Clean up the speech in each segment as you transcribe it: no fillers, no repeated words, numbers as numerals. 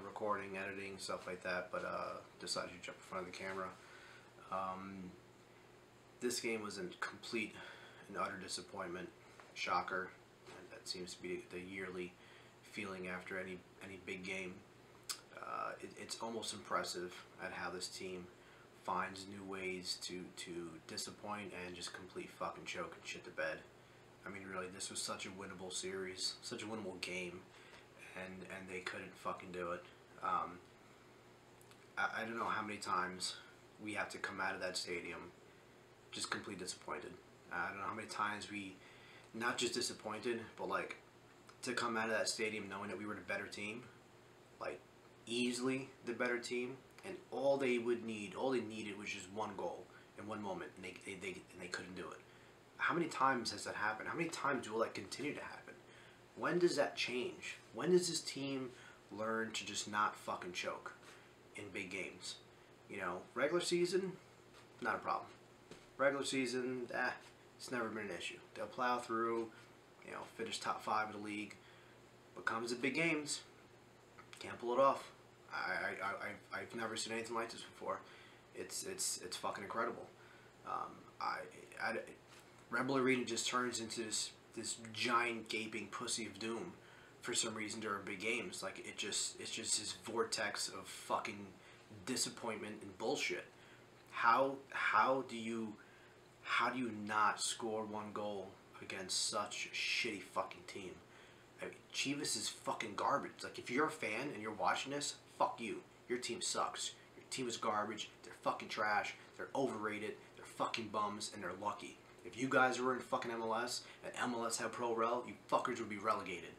recording, editing, stuff like that, but decided to jump in front of the camera. This game was a complete and utter disappointment. Shocker. And that seems to be the yearly feeling after any big game. It's almost impressive at how this team finds new ways to disappoint and just complete fucking choke and shit the bed. I mean, really, this was such a winnable series, such a winnable game, and they couldn't fucking do it. I don't know how many times we have to come out of that stadium just completely disappointed. I don't know how many times we, not just disappointed, but like to come out of that stadium knowing that we were the better team, like easily the better team, and all they needed was just one goal in one moment, and they couldn't do it. How many times has that happened? How many times will that continue to happen? When does that change? When does this team learn to just not fucking choke in big games? You know, regular season, not a problem. Regular season, it's never been an issue. They'll plow through, you know, finish top 5 of the league. But comes to big games, can't pull it off. I've never seen anything like this before. It's fucking incredible. Rebel Arena just turns into this giant gaping pussy of doom for some reason during big games. Like it's just this vortex of fucking disappointment and bullshit. How do you not score one goal against such a shitty fucking team? I mean, Chivas is fucking garbage. Like, if you're a fan and you're watching this, fuck you. Your team sucks. Your team is garbage. They're fucking trash. They're overrated. They're fucking bums, and they're lucky. If you guys were in fucking MLS and MLS had Pro Rel, you fuckers would be relegated.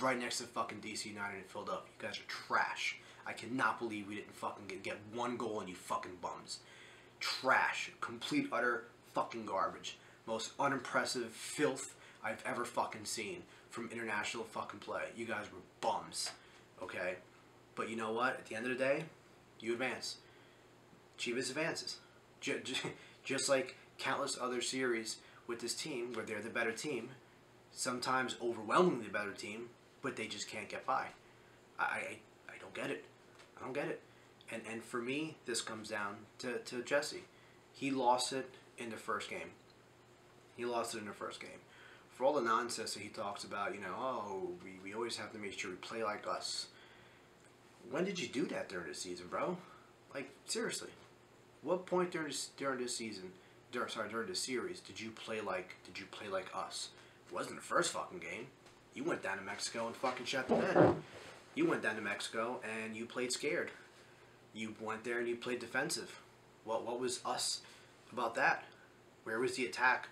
Right next to fucking DC United and filled up. You guys are trash. I cannot believe we didn't fucking get one goal and you fucking bums. Trash. Complete, utter fucking garbage. Most unimpressive filth I've ever fucking seen from international fucking play. You guys were bums. Okay? But you know what? At the end of the day, you advance. Chivas advances. Just like countless other series with this team where they're the better team, sometimes overwhelmingly the better team, but they just can't get by. I don't get it. I don't get it. And for me, this comes down to Jesse. He lost it in the first game. He lost it in the first game. For all the nonsense that he talks about, you know, oh, we always have to make sure we play like us. When did you do that during the season, bro? Like, seriously. What point during this season, during this series, did you play like us? It wasn't the first fucking game. You went down to Mexico and fucking shut the bed. You went down to Mexico and you played scared. You went there and you played defensive. What was us about that? Where was the attack?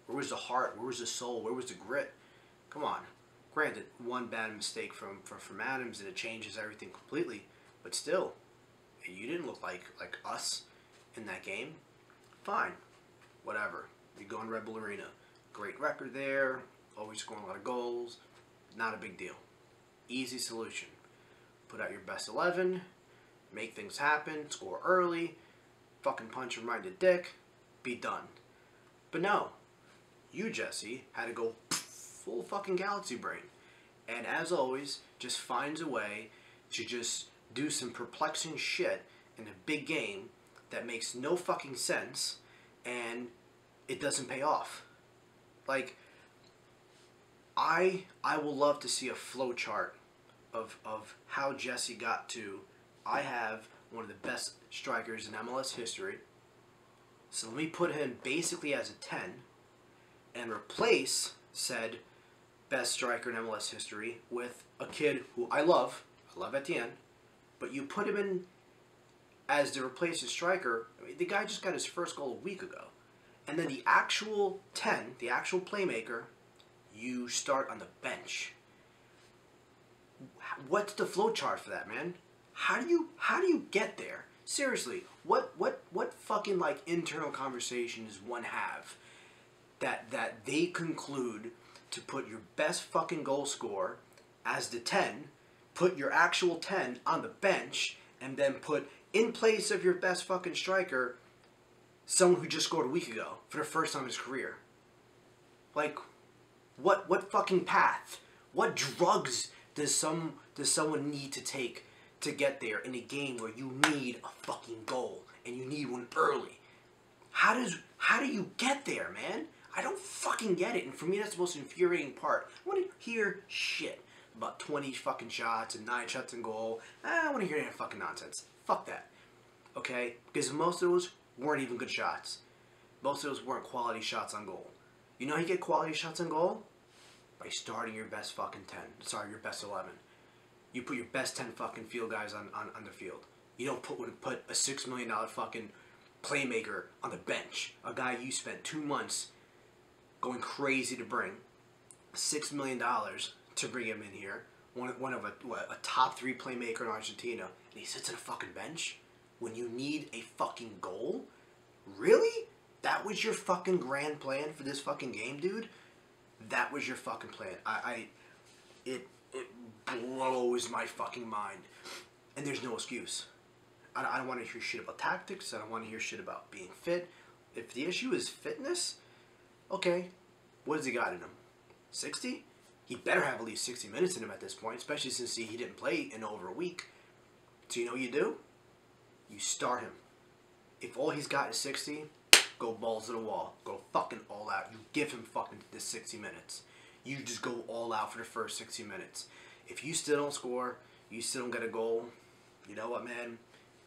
Where was the heart? Where was the soul? Where was the grit? Come on. Granted, one bad mistake from Adams and it changes everything completely. But still, you didn't look like us in that game. Fine. Whatever. You go in Rebel Arena. Great record there. Always scoring a lot of goals. Not a big deal. Easy solution. Put out your best 11. Make things happen. Score early. Fucking punch him right in the dick. Be done. But no. You, Jesse, had to go full fucking galaxy brain. And as always, just finds a way to just do some perplexing shit in a big game that makes no fucking sense and it doesn't pay off. Like, I will love to see a flow chart of how Jesse got to, I have one of the best strikers in MLS history, so let me put him basically as a 10 and replace said best striker in MLS history with a kid who I love Etienne, but you put him in as the replacement striker. I mean, the guy just got his first goal a week ago. And then the actual 10, the actual playmaker, you start on the bench. What's the flow chart for that, man? How do you get there? Seriously, what fucking like internal conversation does one have that they conclude to put your best fucking goal scorer as the 10, put your actual 10 on the bench, and then put in place of your best fucking striker someone who just scored a week ago for the first time in his career? Like, what fucking path? What drugs does someone need to take to get there in a game where you need a fucking goal and you need one early. How do you get there, man? I don't fucking get it. And for me, that's the most infuriating part. I want to hear shit about 20 fucking shots and 9 shots in goal. I don't want to hear any fucking nonsense. Fuck that. Okay? Because most of those weren't even good shots. Most of those weren't quality shots on goal. You know how you get quality shots on goal? By starting your best fucking 10. Sorry, your best 11. You put your best 10 fucking field guys on the field. You don't put a $6 million fucking playmaker on the bench. A guy you spent 2 months going crazy to bring. $6 million to bring him in here. One of a top 3 playmaker in Argentina. And he sits on a fucking bench when you need a fucking goal? Really? That was your fucking grand plan for this fucking game, dude? That was your fucking plan. It blows my fucking mind. And there's no excuse. I don't want to hear shit about tactics. I don't want to hear shit about being fit. If the issue is fitness, okay, what has he got in him? 60? He better have at least 60 minutes in him at this point, especially since he didn't play in over a week. So you know what you do? You start him. If all he's got is 60, go balls to the wall. Go fucking all out. You give him fucking the 60 minutes. You just go all out for the first 60 minutes. If you still don't score, you still don't get a goal, you know what, man?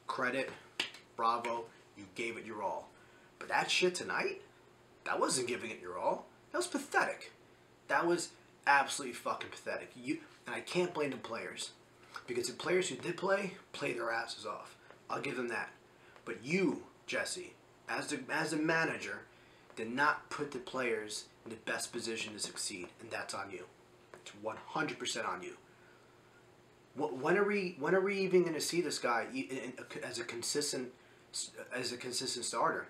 Credit, bravo, you gave it your all. But that shit tonight, that wasn't giving it your all. That was pathetic. That was absolutely fucking pathetic. And I can't blame the players. Because the players who did play, played their asses off. I'll give them that. But you, Jesse, as the manager, did not put the players in the best position to succeed. And that's on you. It's 100% on you. When are we even going to see this guy as a consistent starter?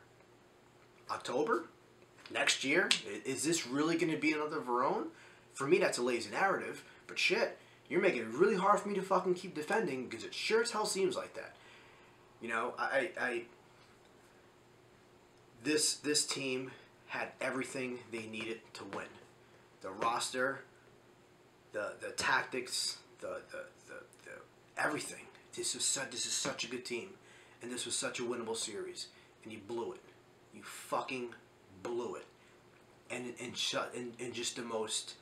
October? Next year? Is this really going to be another Verón? For me, that's a lazy narrative. But shit, you're making it really hard for me to fucking keep defending because it sure as hell seems like that. You know, this team had everything they needed to win. The roster, the tactics, the everything. This is such a good team, and this was such a winnable series, and you blew it. You fucking blew it, and in just the most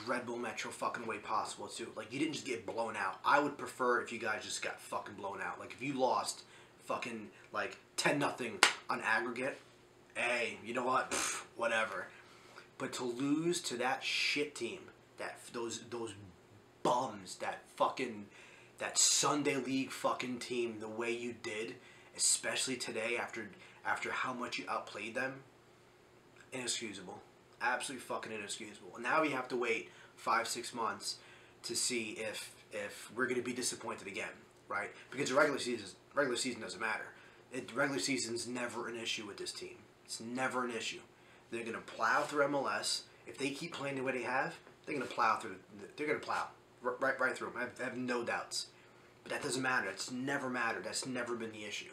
Red Bull Metro fucking way possible too. Like, you didn't just get blown out. I would prefer if you guys just got fucking blown out. Like, if you lost fucking like 10-0 on aggregate, hey, you know what? Pfft, whatever. But to lose to that shit team, those bums, that Sunday League fucking team, the way you did, especially today after how much you outplayed them, inexcusable. Absolutely fucking inexcusable. And now we have to wait 5-6 months to see if we're going to be disappointed again, right? Because the regular season doesn't matter. Regular season's never an issue with this team. It's never an issue. They're going to plow through MLS. If they keep playing the way they have, they're going to plow through. They're going to plow right through them. I have no doubts. But that doesn't matter. It's never mattered. That's never been the issue.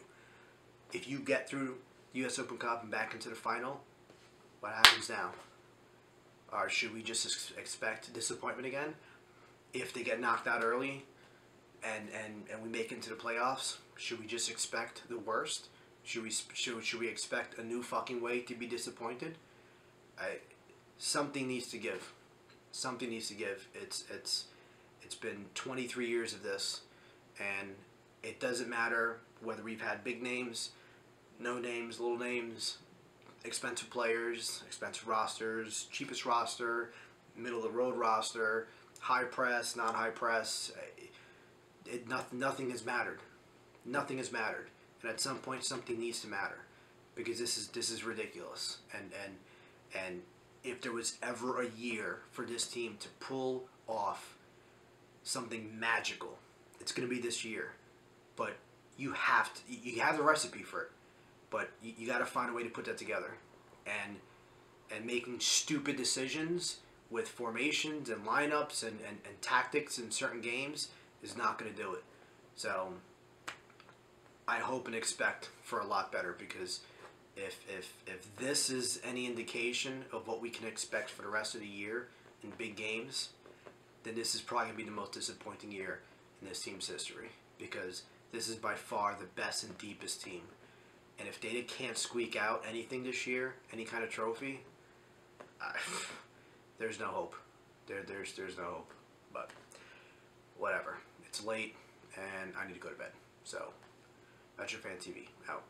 If you get through the U.S. Open Cup and back into the final, what happens now? Or should we just expect disappointment again? If they get knocked out early and we make it into the playoffs, should we just expect the worst? Should we expect a new fucking way to be disappointed? Something needs to give. Something needs to give. It's been 23 years of this, and it doesn't matter whether we've had big names, no names, little names, expensive players, expensive rosters, cheapest roster, middle of the road roster, high press, not high press. Nothing has mattered. Nothing has mattered. And at some point, something needs to matter, because this is ridiculous. And if there was ever a year for this team to pull off something magical, it's going to be this year. But you have the recipe for it, but you got to find a way to put that together. And making stupid decisions with formations and lineups and tactics in certain games is not going to do it. So I hope and expect for a lot better, because if this is any indication of what we can expect for the rest of the year in big games, then this is probably going to be the most disappointing year in this team's history, because this is by far the best and deepest team. And if Data can't squeak out anything this year, any kind of trophy, there's no hope. There's no hope. But whatever. It's late, and I need to go to bed. So, MetroFanTV out.